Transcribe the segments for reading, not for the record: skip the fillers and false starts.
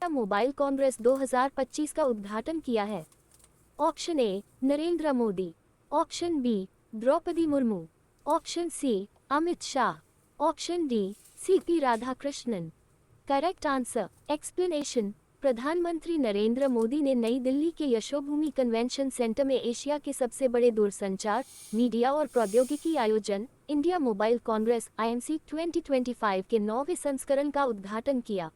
Mobile Congress 2025 का उद्घाटन किया है। Option A Narendra Modi, option B Droupadi Murmu, option C Amit Shah, option D CP Radhakrishnan. Correct answer explanation. प्रधानमंत्री नरेंद्र मोदी ने नई दिल्ली के यशोभूमि कन्वेंशन सेंटर में एशिया के सबसे बड़े दूरसंचार, मीडिया और प्रौद्योगिकी आयोजन इंडिया मोबाइल कांग्रेस IMC 2025 के 9वें संस्करण का उद्घाटन किया।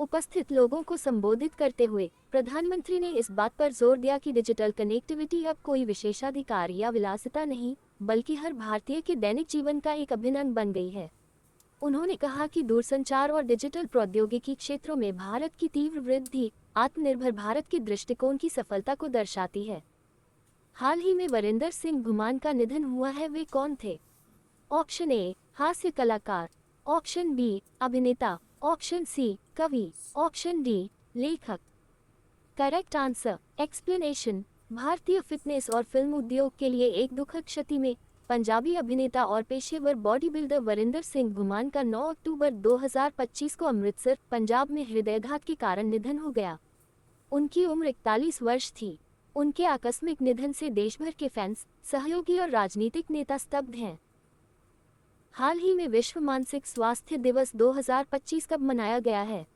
उपस्थित लोगों को संबोधित करते हुए प्रधानमंत्री ने इस बात पर जोर दिया कि डिजिटल कनेक्टिविटी अब कोई विशेषाधिकार या विलासिता नहीं, बल्कि हर भारतीय के दैनिक जीवन का एक अभिन्न अंग बन गई है। उन्होंने कहा कि दूरसंचार और डिजिटल प्रौद्योगिकी क्षेत्रों में भारत की तीव्र वृद्धि आत्मनिर्भर भारत के दृष्टिकोण की सफलता को दर्शाती है। हाल ही में वरिंदर सिंह घुमान का निधन हुआ है, वे कौन थे? ऑप्शन ए हास्य कलाकार, ऑप्शन बी अभिनेता, ऑप्शन सी कवि, ऑप्शन डी लेखक। Correct answer explanation. भारतीय फिटनेस और फिल्म उद्योग के लिए एक दुखद क्षति में पंजाबी अभिनेता और पेशेवर बॉडी बिल्डर वरिंदर सिंह घुमान का 9 अक्टूबर 2025 को अमृतसर, पंजाब में हृदयाघात के कारण निधन हो गया। उनकी उम्र 41 वर्ष थी। उनके आकस्मिक निधन से देश भर के फैंस, सहयोगी और राजनीतिक नेता स्तब्ध हैं। हाल ही में विश्व मानसिक स्वास्थ्य दिवस 2025 कब मनाया गया है?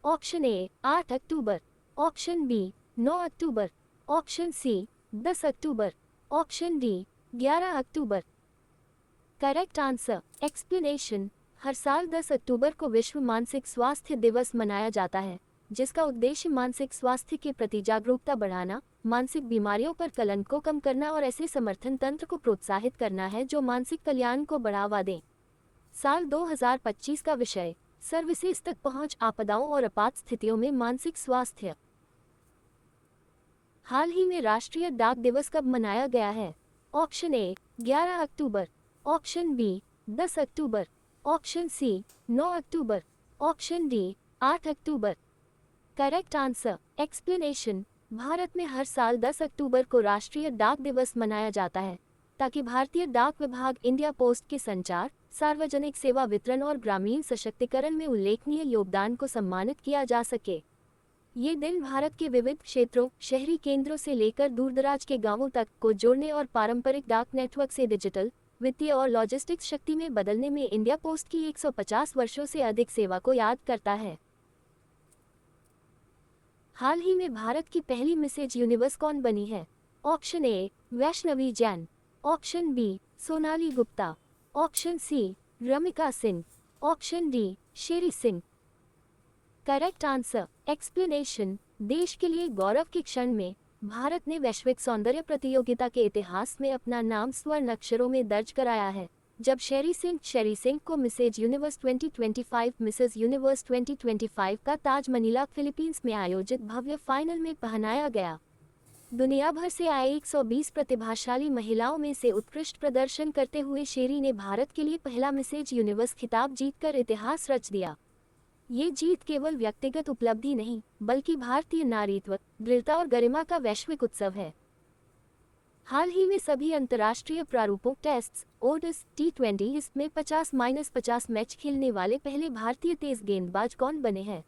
ऑप्शन ए 8 अक्टूबर, ऑप्शन बी 9 अक्टूबर, ऑप्शन सी 10 अक्टूबर, ऑप्शन डी 11 अक्टूबर। Correct answer explanation. हर साल 10 अक्टूबर को विश्व मानसिक स्वास्थ्य दिवस मनाया जाता है, जिसका उद्देश्य मानसिक स्वास्थ्य के प्रति जागरूकता बढ़ाना, मानसिक बीमारियों पर कलंक को कम करना और ऐसे समर्थन तंत्र को प्रोत्साहित करना है जो मानसिक कल्याण को बढ़ावा दें। साल 2025 का विषय सर्विसेज तक पहुंच, आपदाओं और आपात स्थितियों में मानसिक स्वास्थ्य। हाल ही में राष्ट्रीय डाक दिवस कब मनाया गया है? ऑप्शन ए 11 अक्टूबर, ऑप्शन बी 10 अक्टूबर, ऑप्शन सी 9 अक्टूबर, ऑप्शन डी 8 अक्टूबर। Correct answer explanation. भारत में हर साल 10 अक्टूबर को राष्ट्रीय डाक दिवस मनाया जाता है, ताकि भारतीय डाक विभाग इंडिया पोस्ट के संचार, सार्वजनिक सेवा वितरण और ग्रामीण सशक्तिकरण में उल्लेखनीय योगदान को सम्मानित किया जा सके। ये दिन भारत के विविध क्षेत्रों, शहरी केंद्रों से लेकर दूरदराज के गांवों तक को जोड़ने और पारंपरिक डाक नेटवर्क से डिजिटल, वित्तीय और लॉजिस्टिक्स शक्ति में बदलने में इंडिया पोस्ट की 150 वर्षों से अधिक सेवा को याद करता है। हाल ही में भारत की पहली मिसेज यूनिवर्स कौन बनी है? Option A Vaishnavi Jain, option B Sonali Gupta, option C Ramika Singh, option D Sherry Singh. Correct answer explanation. देश के लिए गौरव के क्षण में भारत ने वैश्विक सौंदर्य प्रतियोगिता के इतिहास में अपना नाम स्वर्ण अक्षरों में दर्ज कराया है, जब शेरी सिंह को मिसेज यूनिवर्स 2025 मिसेज यूनिवर्स 2025 का ताज मनीला, फिलीपींस में आयोजित भव्य फाइनल में पहनाया गया। दुनिया भर से आए 120 प्रतिभाशाली महिलाओं में से उत्कृष्ट प्रदर्शन करते हुए शेरी ने भारत के लिए पहला मिसेज यूनिवर्स खिताब जीतकर इतिहास रच दिया। ये जीत केवल व्यक्तिगत उपलब्धि नहीं, बल्कि भारतीय नारीत्व, दृढ़ता और गरिमा का वैश्विक उत्सव है। हाल ही में सभी अंतर्राष्ट्रीय प्रारूपों टेस्ट्स, ओडीआई, T20 में 50-50 मैच खेलने वाले पहले भारतीय तेज गेंदबाज कौन बने हैं?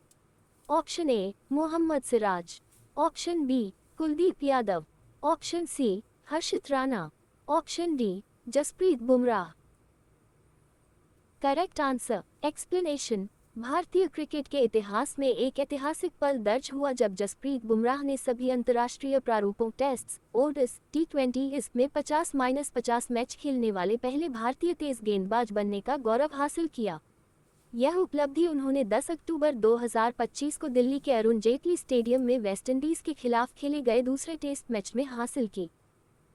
Option A Mohammed Siraj, option B Kuldeep Yadav, option C Harshit Rana, option D Jasprit Bumrah. Correct answer explanation. भारतीय क्रिकेट के इतिहास में एक ऐतिहासिक पल दर्ज हुआ जब जसप्रीत बुमराह ने सभी अंतर्राष्ट्रीय प्रारूपों टेस्ट्स, ओडीआई, T20 में 50-50 मैच खेलने वाले पहले भारतीय तेज गेंदबाज बनने का गौरव हासिल किया। यह उपलब्धि उन्होंने 10 अक्टूबर 2025 को दिल्ली के अरुण जेटली स्टेडियम में वेस्टइंडीज के खिलाफ खेले गए दूसरे टेस्ट मैच में हासिल की।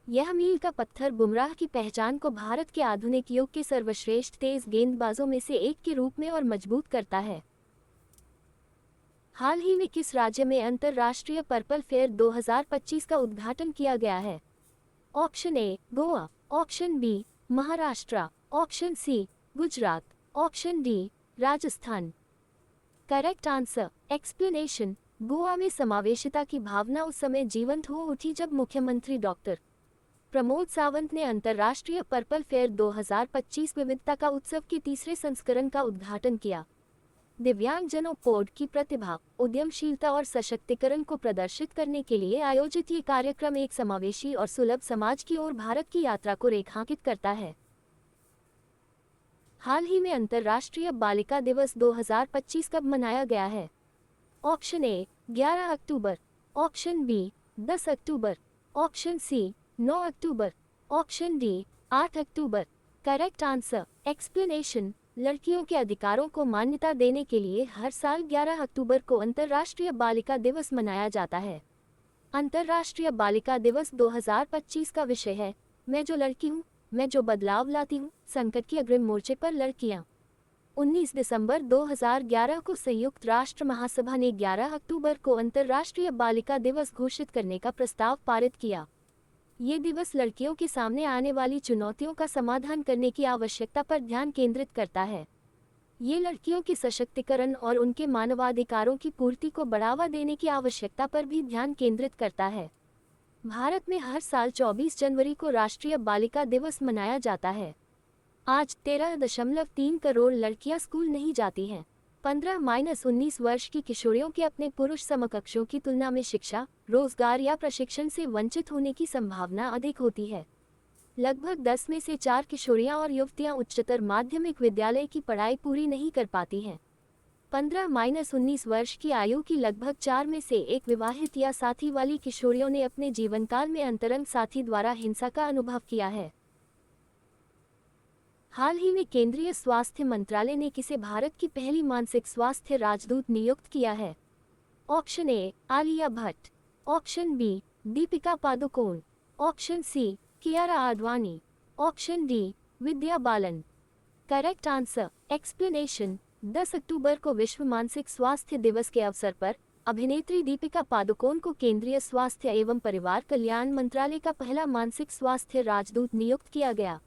यह मील का पत्थर बुमराह की पहचान को भारत के आधुनिक युग के सर्वश्रेष्ठ तेज गेंदबाजों में से एक के रूप में और मजबूत करता है। हाल ही में किस राज्य में अंतर्राष्ट्रीय पर्पल फेयर 2025 का उद्घाटन किया गया है? Option A Goa, option B Maharashtra, option C Gujarat, option D Rajasthan. Correct answer explanation. Goa में समावेशिता की भावना उस समय जीवंत हो उठी जब मुख्यमंत्री डॉक्टर प्रमोद सावंत ने अंतर्राष्ट्रीय पर्पल फेयर 2025 विविधता का उत्सव के तीसरे संस्करण का उद्घाटन किया। दिव्यांगजनों पोर्ट की प्रतिभा, उद्यमशीलता और सशक्तिकरण को प्रदर्शित करने के लिए आयोजित ये कार्यक्रम एक समावेशी और सुलभ समाज की ओर भारत की यात्रा को रेखांकित करता है। हाल ही में अंतर्राष्ट्रीय बालिका दिवस 2025 कब मनाया गया है? ऑप्शन ए 11 अक्टूबर, ऑप्शन बी 10 अक्टूबर, ऑप्शन सी 9 अक्टूबर, ऑप्शन डी 8 अक्टूबर। Correct answer explanation. लड़कियों के अधिकारों को मान्यता देने के लिए हर साल 11 अक्टूबर को अंतर्राष्ट्रीय बालिका दिवस मनाया जाता है। अंतर्राष्ट्रीय बालिका दिवस 2025 का विषय है मैं जो लड़की हूँ, मैं जो बदलाव लाती हूँ, संकट की अग्रिम मोर्चे पर लड़कियाँ। 19 दिसंबर 2011 को संयुक्त राष्ट्र महासभा ने 11 अक्टूबर को अंतर्राष्ट्रीय बालिका दिवस घोषित करने का प्रस्ताव पारित किया। ये दिवस लड़कियों के सामने आने वाली चुनौतियों का समाधान करने की आवश्यकता पर ध्यान केंद्रित करता है। ये लड़कियों के सशक्तिकरण और उनके मानवाधिकारों की पूर्ति को बढ़ावा देने की आवश्यकता पर भी ध्यान केंद्रित करता है। भारत में हर साल 24 जनवरी को राष्ट्रीय बालिका दिवस मनाया जाता है। आज 13.3 करोड़ लड़कियां स्कूल नहीं जाती हैं। 15-19 वर्ष की किशोरियों के अपने पुरुष समकक्षों की तुलना में शिक्षा, रोजगार या प्रशिक्षण से वंचित होने की संभावना अधिक होती है। लगभग 10 में से 4 किशोरियां और युवतियां उच्चतर माध्यमिक विद्यालय की पढ़ाई पूरी नहीं कर पाती हैं। 15-19 वर्ष की आयु की लगभग 4 में से 1 विवाहित या साथी वाली किशोरियों ने अपने जीवनकाल में अंतरंग साथी द्वारा हिंसा का अनुभव किया है। हाल ही में केंद्रीय स्वास्थ्य मंत्रालय ने किसे भारत की पहली मानसिक स्वास्थ्य राजदूत नियुक्त किया है? Option A Alia Bhatt, option B Deepika Padukone, option C Kiara Advani, option D Vidya Balan. Correct answer explanation. 10 अक्टूबर को विश्व मानसिक स्वास्थ्य दिवस के अवसर पर अभिनेत्री दीपिका पादुकोण को केंद्रीय स्वास्थ्य एवं परिवार कल्याण मंत्रालय का पहला मानसिक स्वास्थ्य राजदूत नियुक्त किया गया।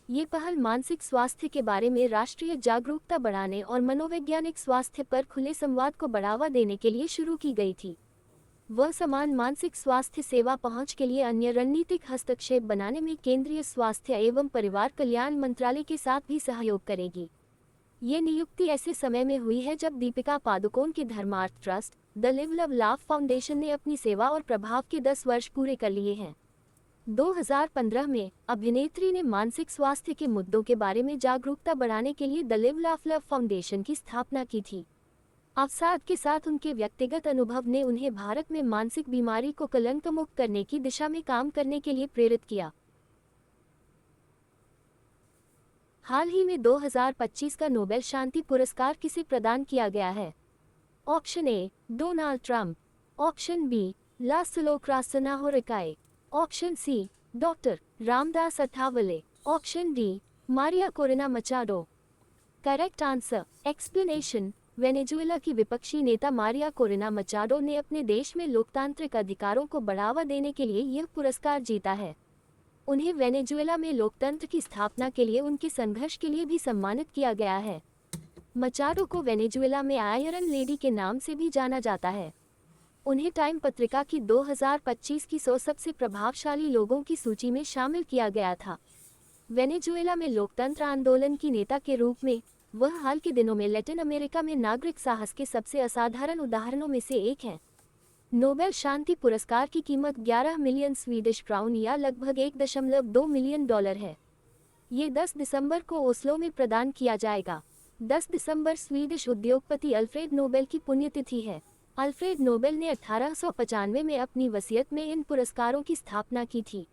ये पहल मानसिक स्वास्थ्य के बारे में राष्ट्रीय जागरूकता बढ़ाने और मनोवैज्ञानिक स्वास्थ्य पर खुले संवाद को बढ़ावा देने के लिए शुरू की गई थी। वह समान मानसिक स्वास्थ्य सेवा पहुंच के लिए अन्य रणनीतिक हस्तक्षेप बनाने में केंद्रीय स्वास्थ्य एवं परिवार कल्याण मंत्रालय के साथ भी सहयोग करेगी। ये नियुक्ति ऐसे समय में हुई है जब दीपिका पादुकोण के धर्मार्थ trust, the live love laugh foundation ने अपनी सेवा और प्रभाव के 10 वर्ष पूरे कर लिए हैं। 2015 में अभिनेत्री ने मानसिक स्वास्थ्य के मुद्दों के बारे में जागरूकता बढ़ाने के लिए the live laugh love foundation की स्थापना की थी। अवसाद के साथ उनके व्यक्तिगत अनुभव ने उन्हें भारत में मानसिक बीमारी को कलंक मुक्त करने की दिशा में काम करने के लिए प्रेरित किया। हाल ही में 2025 का नोबेल शांति पुरस्कार किसे प्रदान किया गया है? Option A Donald Trump, option B Laszlo Krasznahorkai, option C doctor Ramdas Athawale, option D Maria Corina Machado. Correct answer explanation. Venezuela की विपक्षी नेता मारिया कोरेना मचाडो ने अपने देश में लोकतांत्रिक अधिकारों को बढ़ावा देने के लिए यह पुरस्कार जीता है। उन्हें वेनेजुएला में लोकतंत्र की स्थापना के लिए उनके संघर्ष के लिए भी सम्मानित किया गया है। मचाडो को वेनेजुएला में आयरन लेडी के नाम से भी जाना जाता है। उन्हें टाइम पत्रिका की 2025 की 100 सबसे प्रभावशाली लोगों की सूची में शामिल किया गया था। वेनेजुएला में लोकतंत्र आंदोलन की नेता के रूप में वह हाल के दिनों में लैटिन अमेरिका में नागरिक साहस के सबसे असाधारण उदाहरणों में से एक हैं। नोबेल शांति पुरस्कार की कीमत 11 मिलियन स्वीडिश क्राउन या लगभग 1.2 मिलियन डॉलर है। ये 10 दिसंबर को ओस्लो में प्रदान किया जाएगा। 10 दिसंबर स्वीडिश उद्योगपति अल्फ्रेड नोबेल की पुण्यतिथि है। अल्फ्रेड नोबेल ने 1895 में अपनी वसीयत में इन पुरस्कारों की स्थापना की थी।